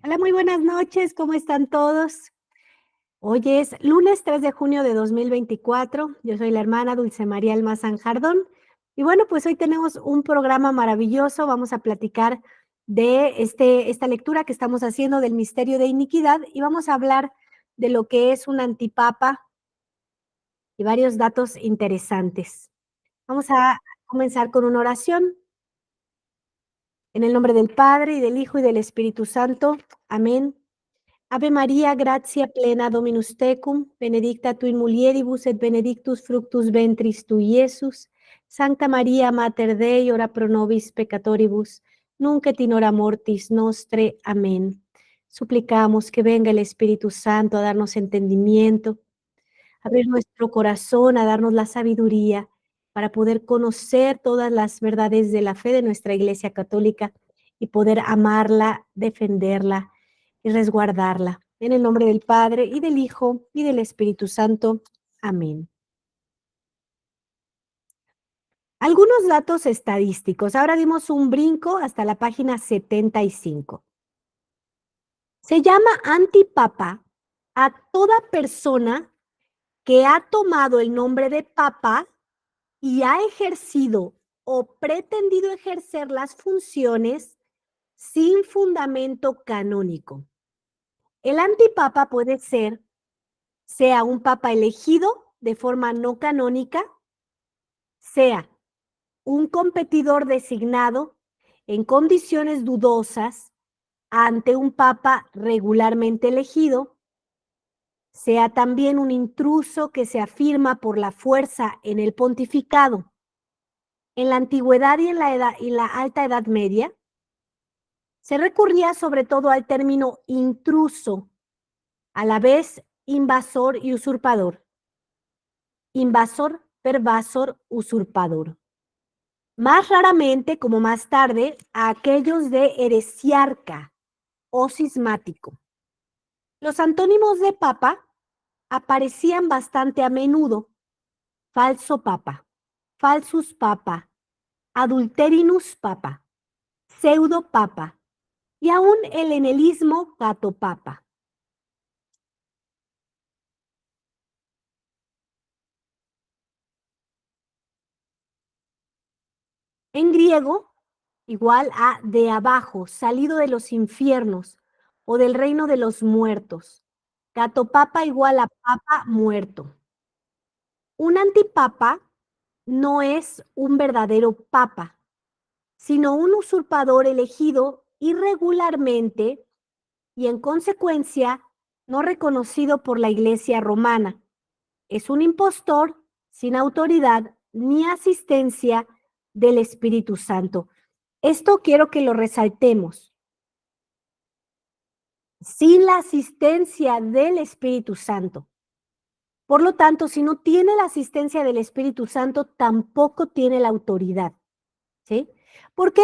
Hola, muy buenas noches, ¿cómo están todos? Hoy es lunes 3 de junio de 2024. Yo soy la hermana Dulce María Almazán Jardón. Y bueno, pues hoy tenemos un programa maravilloso. Vamos a platicar de esta lectura que estamos haciendo del misterio de iniquidad y vamos a hablar de lo que es un antipapa y varios datos interesantes. Vamos a comenzar con una oración. En el nombre del Padre y del Hijo y del Espíritu Santo. Amén. Ave María, gratia plena Dominus tecum, benedicta tu in mulieribus et benedictus fructus ventris tui, Iesus. Sancta María, Mater Dei, ora pro nobis peccatoribus, nunc et in hora mortis nostre. Amén. Suplicamos que venga el Espíritu Santo a darnos entendimiento, a abrir nuestro corazón, a darnos la sabiduría para poder conocer todas las verdades de la fe de nuestra Iglesia Católica y poder amarla, defenderla y resguardarla. En el nombre del Padre, y del Hijo, y del Espíritu Santo. Amén. Algunos datos estadísticos. Ahora dimos un brinco hasta la página 75. Se llama antipapa a toda persona que ha tomado el nombre de papa y ha ejercido o pretendido ejercer las funciones sin fundamento canónico. El antipapa puede ser, sea un papa elegido de forma no canónica, sea un competidor designado en condiciones dudosas ante un papa regularmente elegido, sea también un intruso que se afirma por la fuerza en el pontificado. En la antigüedad y en la alta edad media, se recurría sobre todo al término intruso, a la vez invasor y usurpador. Invasor, pervasor, usurpador. Más raramente, como más tarde, a aquellos de heresiarca o cismático. Los antónimos de papa aparecían bastante a menudo. Falso papa, falsus papa, adulterinus papa, pseudo papa y aún el enelismo catopapa. En griego, igual a de abajo, salido de los infiernos o del reino de los muertos. Catopapa igual a papa muerto. Un antipapa no es un verdadero papa, sino un usurpador elegido irregularmente y en consecuencia no reconocido por la Iglesia romana. Es un impostor sin autoridad ni asistencia del Espíritu Santo. Esto quiero que lo resaltemos. Sin la asistencia del Espíritu Santo. Por lo tanto, si no tiene la asistencia del Espíritu Santo, tampoco tiene la autoridad, ¿sí? Porque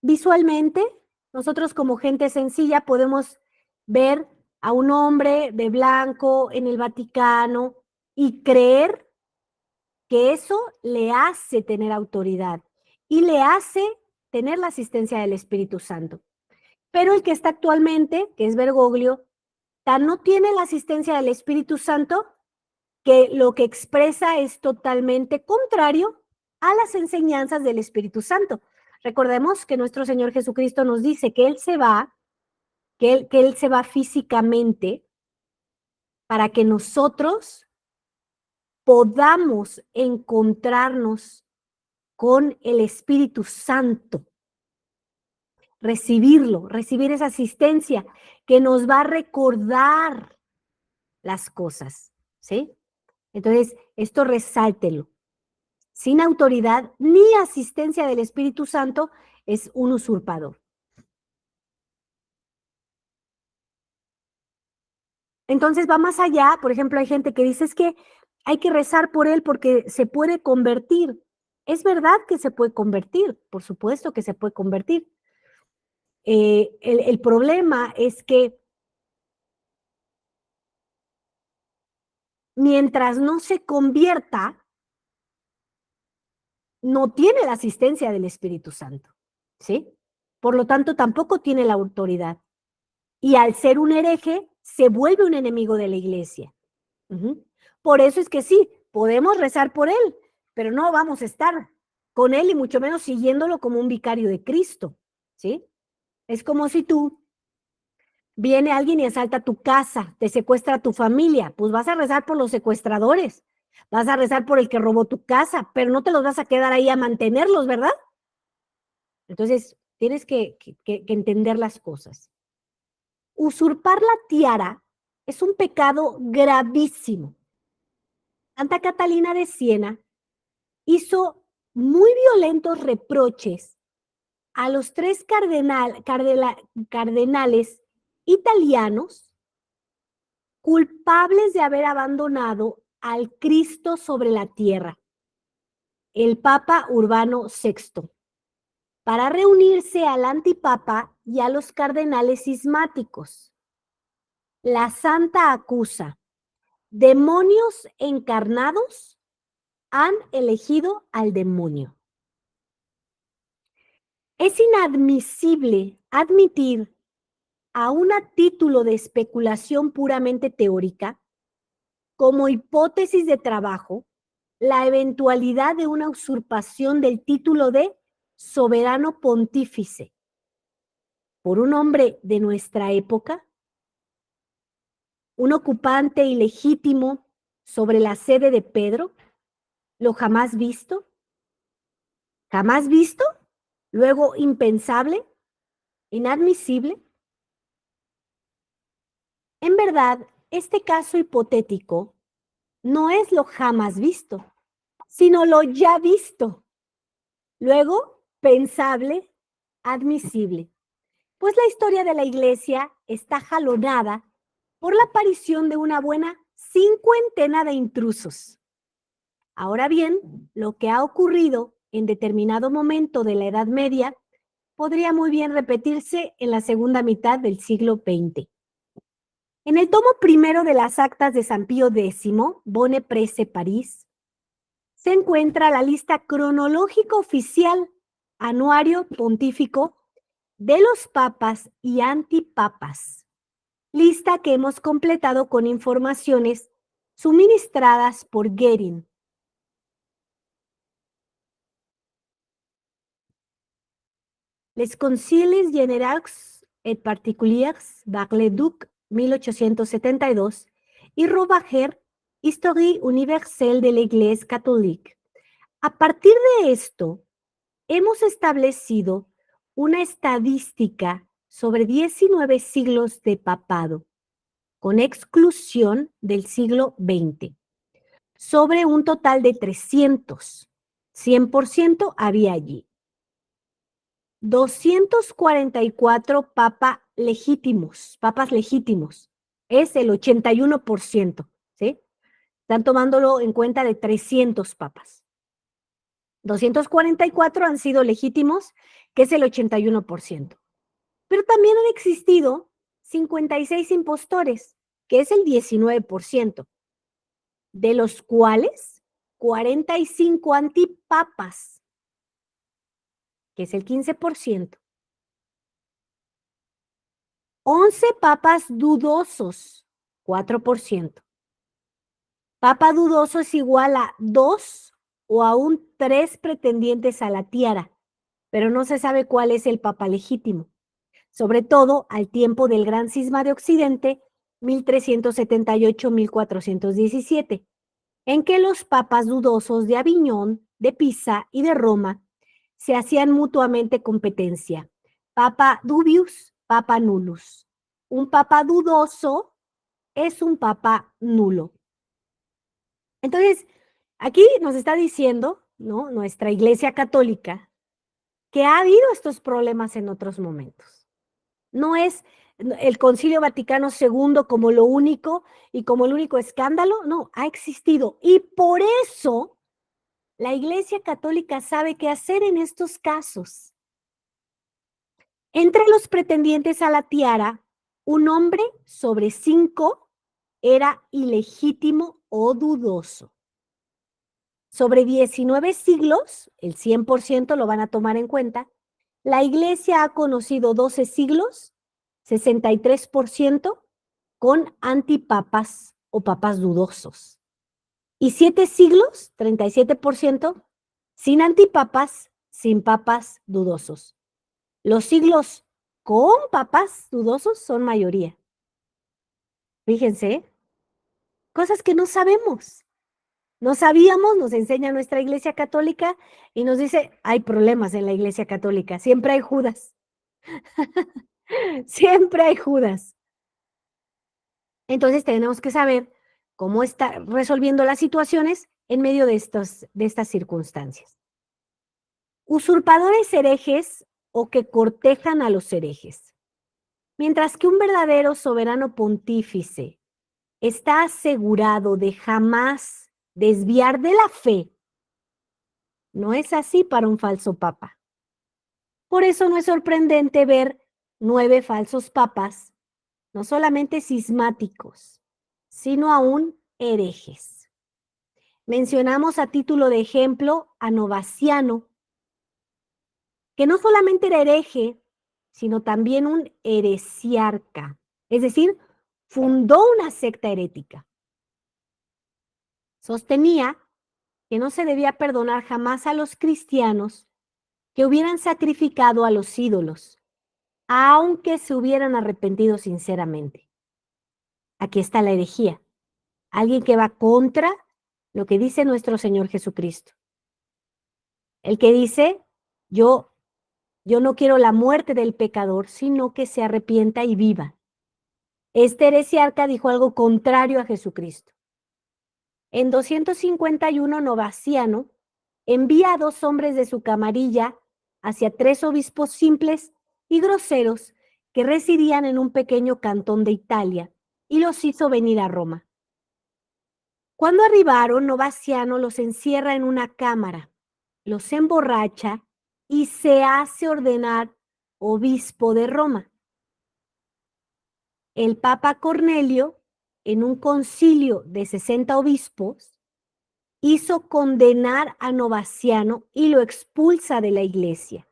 visualmente, nosotros como gente sencilla podemos ver a un hombre de blanco en el Vaticano y creer que eso le hace tener autoridad y le hace tener la asistencia del Espíritu Santo. Pero el que está actualmente, que es Bergoglio, tan no tiene la asistencia del Espíritu Santo que lo que expresa es totalmente contrario a las enseñanzas del Espíritu Santo. Recordemos que nuestro Señor Jesucristo nos dice que Él se va, que él se va físicamente para que nosotros podamos encontrarnos con el Espíritu Santo, recibirlo, recibir esa asistencia que nos va a recordar las cosas, ¿sí? Entonces, esto resáltelo. Sin autoridad ni asistencia del Espíritu Santo es un usurpador. Entonces va más allá, por ejemplo, hay gente que dice es que hay que rezar por él porque se puede convertir. Es verdad que se puede convertir, por supuesto que se puede convertir. El problema es que mientras no se convierta, no tiene la asistencia del Espíritu Santo, ¿sí? Por lo tanto, tampoco tiene la autoridad. y al ser un hereje, se vuelve un enemigo de la iglesia. Por eso es que sí, podemos rezar por él, pero no vamos a estar con él y mucho menos siguiéndolo como un vicario de Cristo, ¿sí? Es como si tú viene alguien y asalta tu casa, te secuestra a tu familia, pues vas a rezar por los secuestradores, vas a rezar por el que robó tu casa, pero no te los vas a quedar ahí a mantenerlos, ¿verdad? Entonces, tienes que entender las cosas. Usurpar la tiara es un pecado gravísimo. Santa Catalina de Siena hizo muy violentos reproches a los tres cardenales italianos culpables de haber abandonado al Cristo sobre la tierra, el Papa Urbano VI, para reunirse al antipapa y a los cardenales cismáticos. La santa acusa: demonios encarnados han elegido al demonio. Es inadmisible admitir a un título de especulación puramente teórica como hipótesis de trabajo la eventualidad de una usurpación del título de soberano pontífice por un hombre de nuestra época, un ocupante ilegítimo sobre la sede de Pedro, lo jamás visto, luego impensable, inadmisible. En verdad, este caso hipotético no es lo jamás visto, sino lo ya visto. Luego, pensable, admisible. Pues la historia de la iglesia está jalonada por la aparición de una buena cincuentena de intrusos. Ahora bien, lo que ha ocurrido en determinado momento de la Edad Media podría muy bien repetirse en la segunda mitad del siglo XX. En el tomo primero de las actas de San Pío X, Bone Prece París, se encuentra la lista cronológica oficial, anuario pontífico, de los papas y antipapas, lista que hemos completado con informaciones suministradas por Guérin. Les Conciles Generaux et Particuliers Bar-le-Duc, 1872, y Robacher, Histoire universelle de l'Église catholique. A partir de esto, hemos establecido una estadística sobre 19 siglos de papado, con exclusión del siglo XX, sobre un total de 300. 100% había allí. 244 papas legítimos, es el 81%, ¿sí? Están tomándolo en cuenta de 300 papas. 244 han sido legítimos, que es el 81%. Pero también han existido 56 impostores, que es el 19%, de los cuales 45 antipapas, que es el 15%. 11 papas dudosos, 4%. Papa dudoso es igual a 2 o aún 3 pretendientes a la tiara, pero no se sabe cuál es el papa legítimo, sobre todo al tiempo del gran cisma de Occidente, 1378-1417, en que los papas dudosos de Aviñón, de Pisa y de Roma se hacían mutuamente competencia. Papa dubius, papa nullus. Un papa dudoso es un papa nulo. Entonces, aquí nos está diciendo, ¿no?, nuestra Iglesia Católica, que ha habido estos problemas en otros momentos. No es el Concilio Vaticano II como lo único y como el único escándalo, no, ha existido. Y por eso la Iglesia Católica sabe qué hacer en estos casos. Entre los pretendientes a la tiara, un hombre sobre 5 era ilegítimo o dudoso. Sobre 19 siglos, el 100% lo van a tomar en cuenta, la Iglesia ha conocido 12 siglos 63% con antipapas o papas dudosos. Y 7 siglos, 37%, sin antipapas, sin papas dudosos. Los siglos con papas dudosos son mayoría. Fíjense, cosas que no sabemos. No sabíamos, nos enseña nuestra Iglesia Católica y nos dice, hay problemas en la Iglesia Católica, siempre hay Judas. Siempre hay Judas. Entonces tenemos que saber cómo está resolviendo las situaciones en medio de estas circunstancias. Usurpadores herejes o que cortejan a los herejes. Mientras que un verdadero soberano pontífice está asegurado de jamás desviar de la fe, no es así para un falso papa. Por eso no es sorprendente ver 9 falsos papas, no solamente cismáticos, sino aún herejes. Mencionamos a título de ejemplo a Novaciano, que no solamente era hereje, sino también un heresiarca, es decir, fundó una secta herética. Sostenía que no se debía perdonar jamás a los cristianos que hubieran sacrificado a los ídolos, aunque se hubieran arrepentido sinceramente. Aquí está la herejía, alguien que va contra lo que dice nuestro Señor Jesucristo. El que dice, yo no quiero la muerte del pecador, sino que se arrepienta y viva. Este heresiarca dijo algo contrario a Jesucristo. En 251, Novaciano envía a 2 hombres de su camarilla hacia 3 obispos simples y groseros que residían en un pequeño cantón de Italia y los hizo venir a Roma. Cuando arribaron, Novaciano los encierra en una cámara, los emborracha y se hace ordenar obispo de Roma. El Papa Cornelio, en un concilio de 60 obispos, hizo condenar a Novaciano y lo expulsa de la iglesia.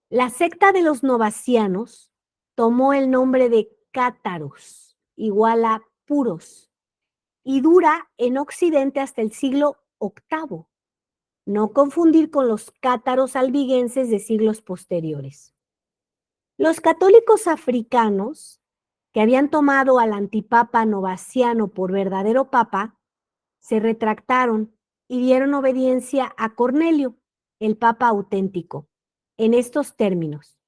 La secta de los novacianos tomó el nombre de cátaros, igual a puros, y dura en Occidente hasta el siglo VIII. No confundir con los cátaros albigenses de siglos posteriores. Los católicos africanos, que habían tomado al antipapa Novaciano por verdadero papa, se retractaron y dieron obediencia a Cornelio, el papa auténtico, en estos términos.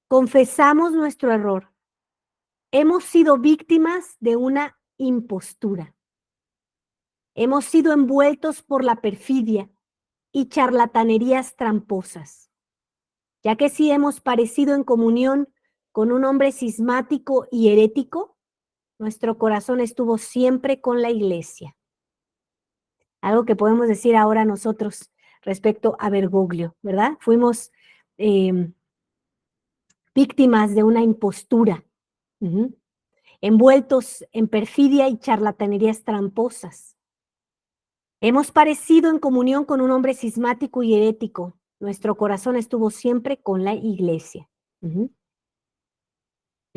Confesamos nuestro error. Hemos sido víctimas de una impostura. Hemos sido envueltos por la perfidia y charlatanerías tramposas, ya que si hemos parecido en comunión con un hombre cismático y herético, nuestro corazón estuvo siempre con la iglesia. Algo que podemos decir ahora nosotros respecto a Bergoglio, ¿verdad? Fuimos víctimas de una impostura, envueltos en perfidia y charlatanerías tramposas. Hemos parecido en comunión con un hombre cismático y herético. Nuestro corazón estuvo siempre con la iglesia. Y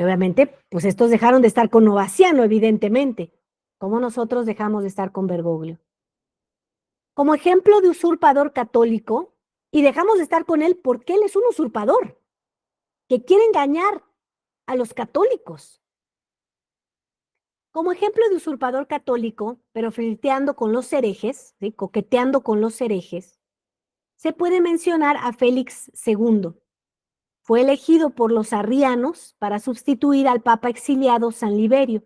obviamente, pues estos dejaron de estar con Novaciano, evidentemente. ¿Cómo nosotros dejamos de estar con Bergoglio? Como ejemplo de usurpador católico, y dejamos de estar con él porque él es un usurpador, que quiere engañar a los católicos. Como ejemplo de usurpador católico, pero flirteando con los herejes, ¿sí? Coqueteando con los herejes, se puede mencionar a Félix II. Fue elegido por los arrianos para sustituir al papa exiliado San Liberio.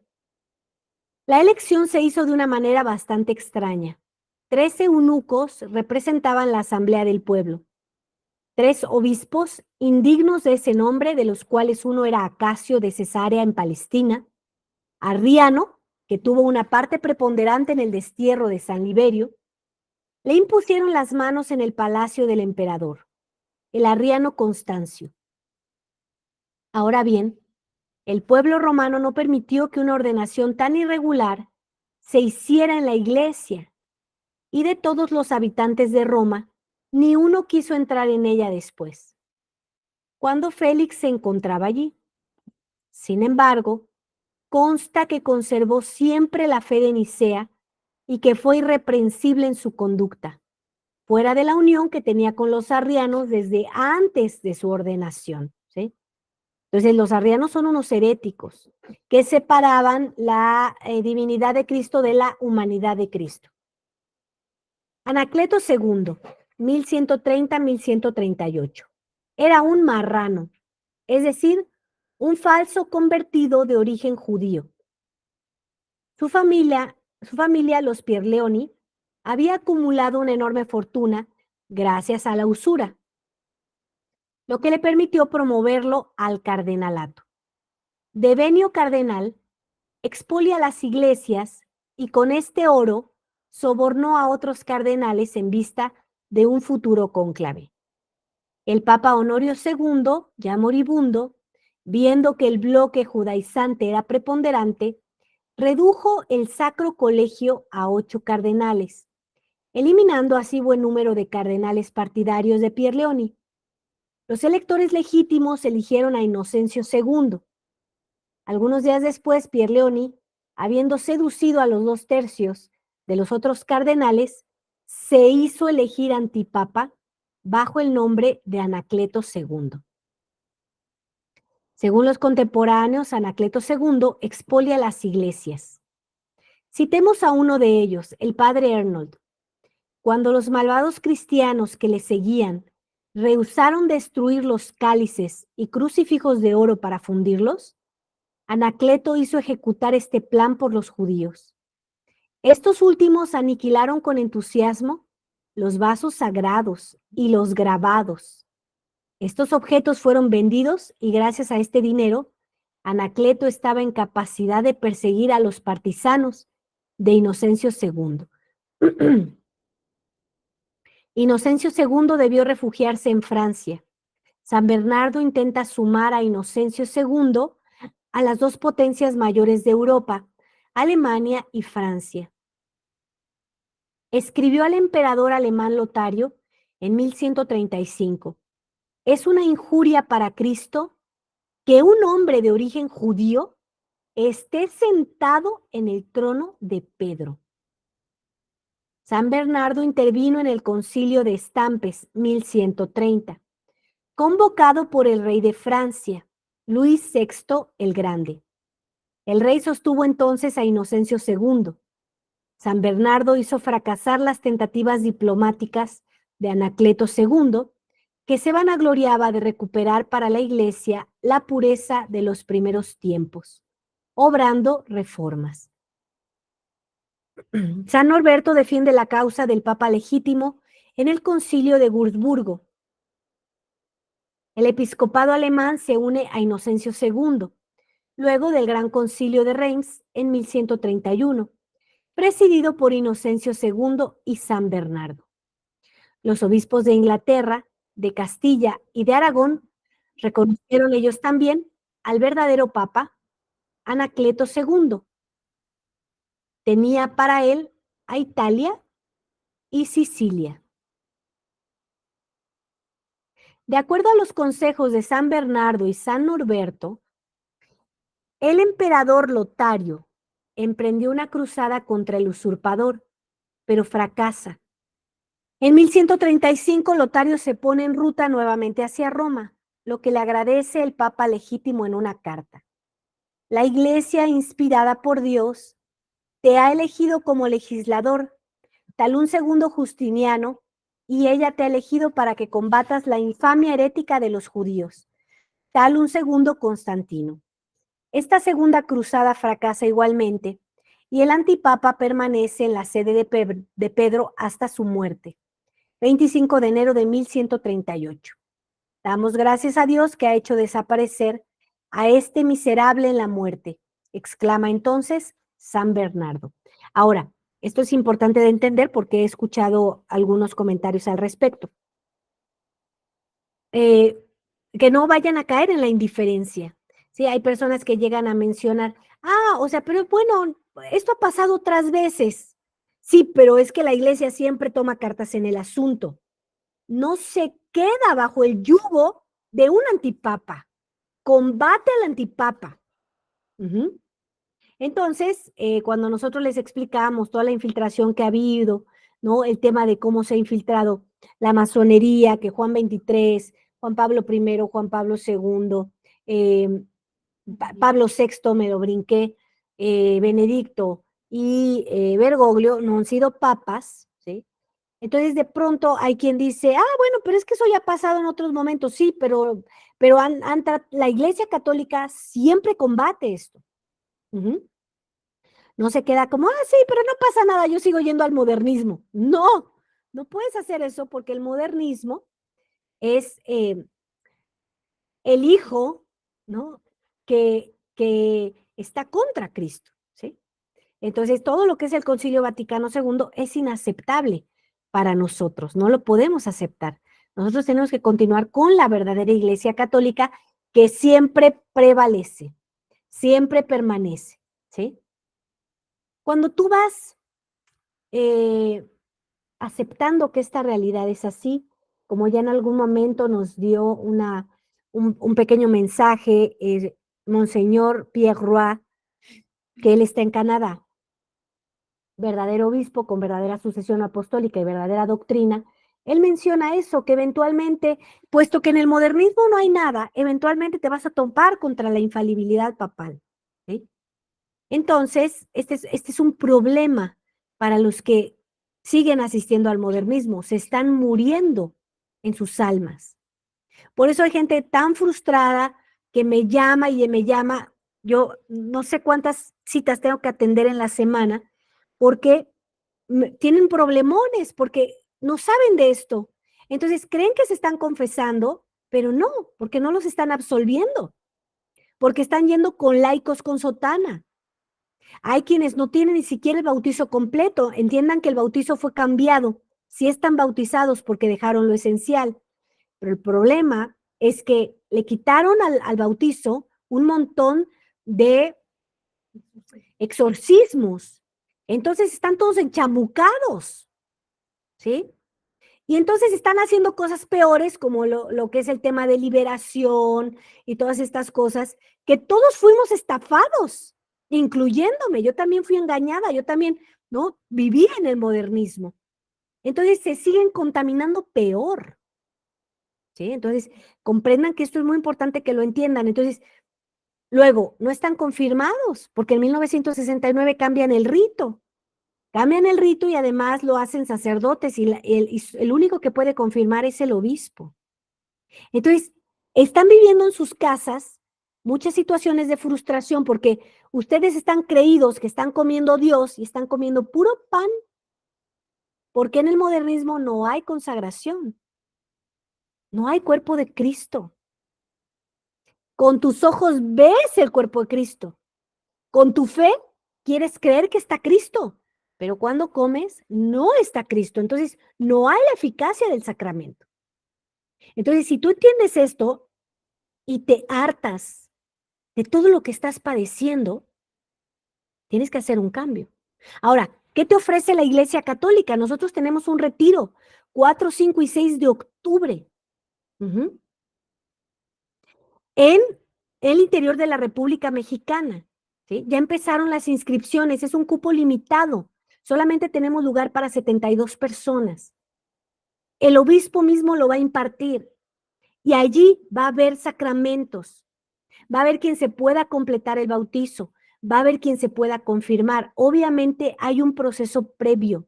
La elección se hizo de una manera bastante extraña. 13 eunucos representaban la asamblea del pueblo. 3 obispos indignos de ese nombre, de los cuales uno era Acacio de Cesarea en Palestina, Arriano, que tuvo una parte preponderante en el destierro de San Liberio, le impusieron las manos en el palacio del emperador, el arriano Constancio. Ahora bien, el pueblo romano no permitió que una ordenación tan irregular se hiciera en la iglesia, y de todos los habitantes de Roma, ni uno quiso entrar en ella después. cuando Félix se encontraba allí. Sin embargo, consta que conservó siempre la fe de Nicea y que fue irreprensible en su conducta, fuera de la unión que tenía con los arrianos desde antes de su ordenación, ¿sí? Entonces, los arrianos son unos heréticos que separaban la divinidad de Cristo de la humanidad de Cristo. Anacleto II, 1130-1138. Era un marrano, es decir, un falso convertido de origen judío. Su familia, los Pierleoni, había acumulado una enorme fortuna gracias a la usura, lo que le permitió promoverlo al cardenalato. Devenio cardenal, expolia las iglesias y con este oro sobornó a otros cardenales en vista de un futuro cónclave. El Papa Honorio II, ya moribundo, viendo que el bloque judaizante era preponderante, redujo el Sacro Colegio a 8 cardenales, eliminando así buen número de cardenales partidarios de Pierleoni. Los electores legítimos eligieron a Inocencio II. Algunos días después, Pierleoni, habiendo seducido a los 2/3 de los otros cardenales, se hizo elegir antipapa bajo el nombre de Anacleto II. Según los contemporáneos, Anacleto II expolia las iglesias. Citemos a uno de ellos, el padre Arnold. Cuando los malvados cristianos que le seguían rehusaron destruir los cálices y crucifijos de oro para fundirlos, Anacleto hizo ejecutar este plan por los judíos. Estos últimos aniquilaron con entusiasmo los vasos sagrados y los grabados. Estos objetos fueron vendidos y gracias a este dinero, Anacleto estaba en capacidad de perseguir a los partisanos de Inocencio II. Inocencio II debió refugiarse en Francia. San Bernardo intenta sumar a Inocencio II a las 2 potencias mayores de Europa, Alemania y Francia. Escribió al emperador alemán Lotario en 1135. Es una injuria para Cristo que un hombre de origen judío esté sentado en el trono de Pedro. San Bernardo intervino en el concilio de Estampes, 1130, convocado por el rey de Francia, Luis VI el Grande. El rey sostuvo entonces a Inocencio II. San Bernardo hizo fracasar las tentativas diplomáticas de Anacleto II, que se vanagloriaba de recuperar para la Iglesia la pureza de los primeros tiempos, obrando reformas. San Norberto defiende la causa del Papa legítimo en el Concilio de Wurzburgo. El episcopado alemán se une a Inocencio II, luego del Gran Concilio de Reims en 1131, presidido por Inocencio II y San Bernardo. Los obispos de Inglaterra, de Castilla y de Aragón reconocieron ellos también al verdadero Papa, Anacleto II. Tenía para él a Italia y Sicilia. De acuerdo a los consejos de San Bernardo y San Norberto, el emperador Lotario emprendió una cruzada contra el usurpador, pero fracasa. En 1135, Lotario se pone en ruta nuevamente hacia Roma, lo que le agradece el Papa legítimo en una carta. La Iglesia, inspirada por Dios, te ha elegido como legislador, tal un segundo Justiniano, y ella te ha elegido para que combatas la infamia herética de los judíos, tal un segundo Constantino. Esta segunda cruzada fracasa igualmente, y el antipapa permanece en la sede de Pedro hasta su muerte, 25 de enero de 1138. Damos gracias a Dios que ha hecho desaparecer a este miserable en la muerte, exclama entonces San Bernardo. Ahora, esto es importante de entender porque he escuchado algunos comentarios al respecto. Que no vayan a caer en la indiferencia. Sí, hay personas que llegan a mencionar, o sea, pero bueno, esto ha pasado otras veces. Sí, pero es que la iglesia siempre toma cartas en el asunto. No se queda bajo el yugo de un antipapa, combate al antipapa. Entonces, cuando nosotros les explicamos toda la infiltración que ha habido, ¿no? El tema de cómo se ha infiltrado la masonería, que Juan 23, Juan Pablo I, Juan Pablo II, Pablo VI, me lo brinqué, Benedicto y Bergoglio no han sido papas, ¿sí? Entonces, de pronto hay quien dice, bueno, pero es que eso ya ha pasado en otros momentos, sí, pero la Iglesia Católica siempre combate esto. No se queda como, sí, pero no pasa nada, yo sigo yendo al modernismo. No, no puedes hacer eso porque el modernismo es el hijo, ¿no? Que está contra Cristo, ¿sí? Entonces, todo lo que es el Concilio Vaticano II es inaceptable para nosotros, no lo podemos aceptar. Nosotros tenemos que continuar con la verdadera Iglesia Católica que siempre prevalece, siempre permanece, ¿sí? Cuando tú vas aceptando que esta realidad es así, como ya en algún momento nos dio un pequeño mensaje, Monseñor Pierre Roy, que él está en Canadá, verdadero obispo con verdadera sucesión apostólica y verdadera doctrina, él menciona eso, que eventualmente, puesto que en el modernismo no hay nada, eventualmente te vas a topar contra la infalibilidad papal, ¿sí? Entonces, este es un problema para los que siguen asistiendo al modernismo, se están muriendo en sus almas. Por eso hay gente tan frustrada que me llama y me llama, yo no sé cuántas citas tengo que atender en la semana, porque tienen problemones, porque no saben de esto. Entonces creen que se están confesando, pero no, porque no los están absolviendo, porque están yendo con laicos con sotana. Hay quienes no tienen ni siquiera el bautizo completo. Entiendan que el bautizo fue cambiado. Sí están bautizados porque dejaron lo esencial. Pero el problema es que le quitaron al bautizo un montón de exorcismos. Entonces están todos enchamucados, ¿sí? Y entonces están haciendo cosas peores como lo que es el tema de liberación y todas estas cosas, que todos fuimos estafados, incluyéndome. Yo también fui engañada, yo también, ¿no? Viví en el modernismo. Entonces se siguen contaminando peor, ¿sí? Entonces comprendan que esto es muy importante que lo entiendan. Entonces, luego, no están confirmados, porque en 1969 cambian el rito. Cambian el rito y además lo hacen sacerdotes y el único que puede confirmar es el obispo. Entonces, están viviendo en sus casas muchas situaciones de frustración porque ustedes están creídos que están comiendo Dios y están comiendo puro pan, porque en el modernismo no hay consagración, no hay cuerpo de Cristo. Con tus ojos ves el cuerpo de Cristo. Con tu fe quieres creer que está Cristo, pero cuando comes no está Cristo. Entonces, no hay la eficacia del sacramento. Entonces, si tú entiendes esto y te hartas de todo lo que estás padeciendo, tienes que hacer un cambio. Ahora, ¿qué te ofrece la Iglesia Católica? Nosotros tenemos un retiro 4, 5 y 6 de octubre en el interior de la República Mexicana. ¿Sí? Ya empezaron las inscripciones, es un cupo limitado. Solamente tenemos lugar para 72 personas. El obispo mismo lo va a impartir y allí va a haber sacramentos. Va a haber quien se pueda completar el bautizo, va a haber quien se pueda confirmar. Obviamente hay un proceso previo.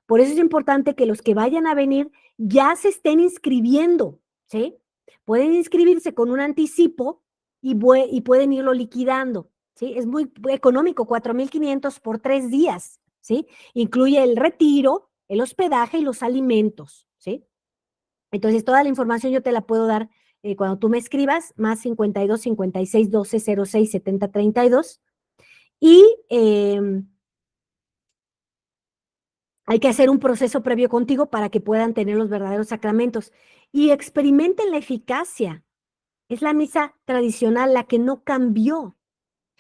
Por eso es importante que los que vayan a venir ya se estén inscribiendo, ¿sí? Pueden inscribirse con un anticipo y pueden irlo liquidando, ¿sí? Es muy económico, 4,500 por 3 días, ¿sí? Incluye el retiro, el hospedaje y los alimentos, ¿sí? Entonces, toda la información yo te la puedo dar cuando tú me escribas, más 52 56 12 06 70 32. Y hay que hacer un proceso previo contigo para que puedan tener los verdaderos sacramentos y experimenten la eficacia. Es la misa tradicional, la que no cambió,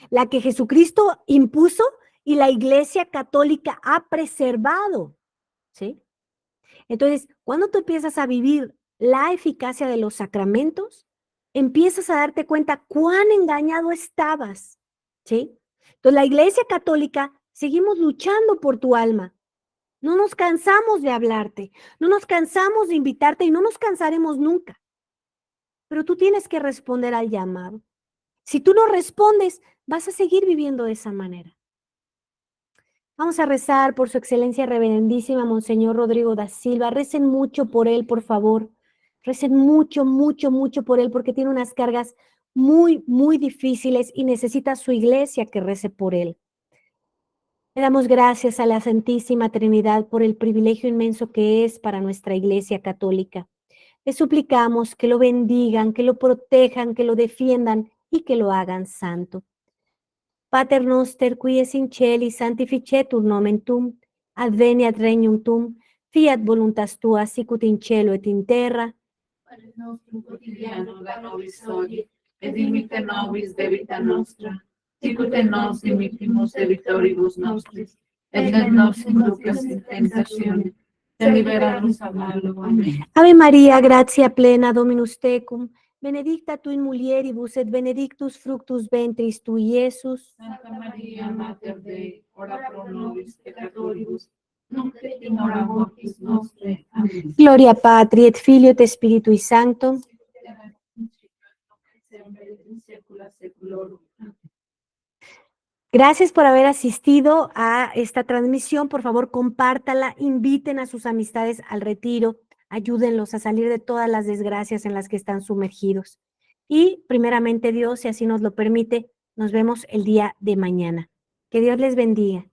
la que Jesucristo impuso y la Iglesia Católica ha preservado, ¿sí? Entonces, cuando tú empiezas a vivir la eficacia de los sacramentos, empiezas a darte cuenta cuán engañado estabas, ¿sí? Entonces, la Iglesia Católica seguimos luchando por tu alma. No nos cansamos de hablarte, no nos cansamos de invitarte y no nos cansaremos nunca. Pero tú tienes que responder al llamado. Si tú no respondes, vas a seguir viviendo de esa manera. Vamos a rezar por su excelencia reverendísima Monseñor Rodrigo da Silva. Recen mucho por él, por favor. Recen mucho, mucho, mucho por él porque tiene unas cargas muy, muy difíciles y necesita su iglesia que rece por él. Le damos gracias a la Santísima Trinidad por el privilegio inmenso que es para nuestra Iglesia Católica. Le suplicamos que lo bendigan, que lo protejan, que lo defiendan y que lo hagan santo. Pater noster, qui es in celi, sanctificetur nomen tuum, adveniat regnum tuum, fiat voluntas tua, sicut in cielo et in terra. Pane nostrum quotidianum da nobis hodie, et dimitte nobis debita nostra, sicut et nos dimittimus debitoribus nostris, et ne nos inducas in tentationem, sed libera nos a malo. Amén. Ave María, gratia plena, Dominus tecum, benedicta tu in mulieribus et benedictus fructus ventris tui, Iesus. Santa Maria, Mater Dei, ora pro nobis peccatoribus, nunc et in hora mortis nostre. Amén. Gloria Patri et Filio et Spiritui Sancto. Gracias por haber asistido a esta transmisión. Por favor, compártala, inviten a sus amistades al retiro, ayúdenlos a salir de todas las desgracias en las que están sumergidos. Y primeramente Dios, si así nos lo permite, nos vemos el día de mañana. Que Dios les bendiga.